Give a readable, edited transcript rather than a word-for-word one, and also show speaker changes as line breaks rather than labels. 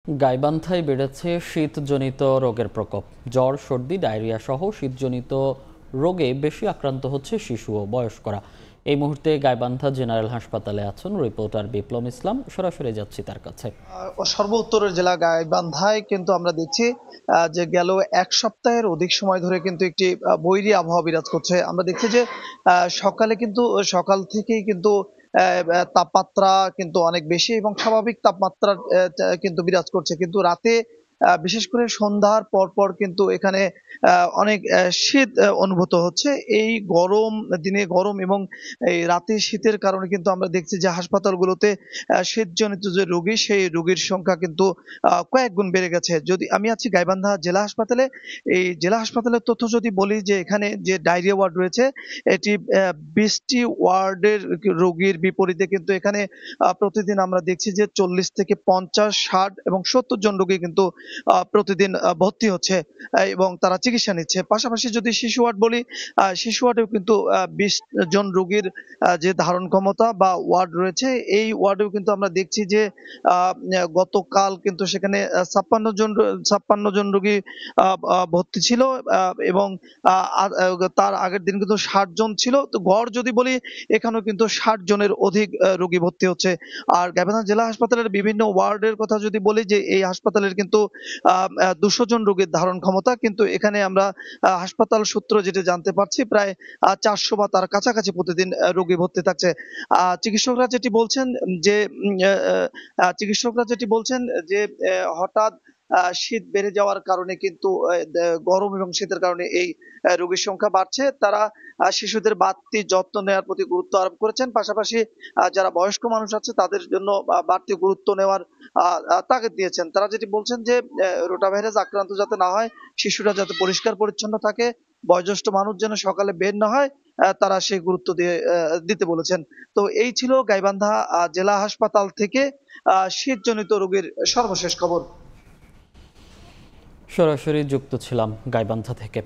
গাইবান্ধায় বেড়েছে শীতজনিত রোগের প্রকোপ। জ্বর, সর্দি, ডায়রিয়া সহ শীতজনিত রোগে বেশি আক্রান্ত হচ্ছে শিশু ও বয়স্করা। এই মুহূর্তে গাইবান্ধা জেনারেল হাসপাতালে আছেন রিপোর্টার বিপ্লব ইসলাম। সরাসরি যাচ্ছি তার কাছে।
সর্ব-উত্তরের জেলা গাইবান্ধায় কিন্তু আমরা দেখছি যে গেল এক সপ্তাহের অধিক সময় ধরে কিন্তু একটি বৈরী আবহাওয়া বিরাজ করছে। আমরা দেখছি যে সকাল থেকেই কিন্তু তাপমাত্রা কিন্তু অনেক বেশি এবং স্বাভাবিক তাপমাত্রা কিন্তু বিরাজ করছে, কিন্তু রাতে বিশেষ করে সন্ধ্যার পর কিন্তু এখানে অনেক শীত অনুভূত হচ্ছে। এই গরম দিনে গরম এবং এই রাতে শীতের কারণে কিন্তু আমরা দেখছি যে হাসপাতালগুলোতে শীতজনিত যে রোগী, সেই রোগীর সংখ্যা কিন্তু কয়েক গুণ বেড়ে গেছে। যদি আমি আছি গাইবান্ধা জেলা হাসপাতালে। এই জেলা হাসপাতালের তথ্য যদি বলি যে এখানে যে ডায়রিয়া ওয়ার্ড রয়েছে, এটি ২০টি ওয়ার্ডের রোগীর বিপরীতে কিন্তু এখানে প্রতিদিন আমরা দেখছি যে ৪০ থেকে ৫০, ৬০ এবং ৭০ জন রোগী কিন্তু প্রতিদিন ভর্তি হচ্ছে এবং তারা চিকিৎসা নিচ্ছে। পাশাপাশি যদি শিশু ওয়ার্ড বলি, শিশু ওয়ার্ডেও কিন্তু ২০ জন রোগীর যে ধারণ ক্ষমতা বা ওয়ার্ড রয়েছে, এই ওয়ার্ডেও কিন্তু আমরা দেখছি যে গতকাল কিন্তু সেখানে ৫৬ জন রোগী ভর্তি ছিল এবং তার আগের দিন কিন্তু ৬০ জন ছিল। তো গড় যদি বলি, এখানেও কিন্তু ৬০ জনের অধিক রোগী ভর্তি হচ্ছে। আর গাইবান্ধা জেলা হাসপাতালের বিভিন্ন ওয়ার্ডের কথা যদি বলি, যে এই হাসপাতালের কিন্তু ২০০ জন রোগীর ধারণ ক্ষমতা, কিন্তু এখানে আমরা হাসপাতাল সূত্র যেটা জানতে পারছি, প্রায় ৪০০ বা তার কাছাকাছি প্রতিদিন রোগী ভর্তি থাকছে। চিকিৎসকরা যেটি বলছেন যে হঠাৎ শীত বেড়ে যাওয়ার কারণে কিন্তু গরম এবং শীতের কারণে এই রোগীর সংখ্যা বাড়ছে। তারা শিশুদের বাড়তি যত্ন নেওয়ার প্রতি গুরুত্ব আরোপ করেছেন। পাশাপাশি যারা বয়স্ক মানুষ আছে তাদের জন্য বাড়তি গুরুত্ব নেওয়ার তাগিদ দিয়েছেন। তারা যেটি বলছেন যে রোটাভাইরাস আক্রান্ত যাতে না হয়, শিশুরা যাতে পরিষ্কার পরিচ্ছন্ন থাকে, বয়োজ্যেষ্ঠ মানুষ যেন সকালে বের না হয়, তারা সেই গুরুত্ব দিতে বলেছেন। তো এই ছিল গাইবান্ধা জেলা হাসপাতাল থেকে শীতজনিত রোগীর সর্বশেষ খবর।
সরাসরি যুক্ত ছিলাম গাইবান্ধা থেকে।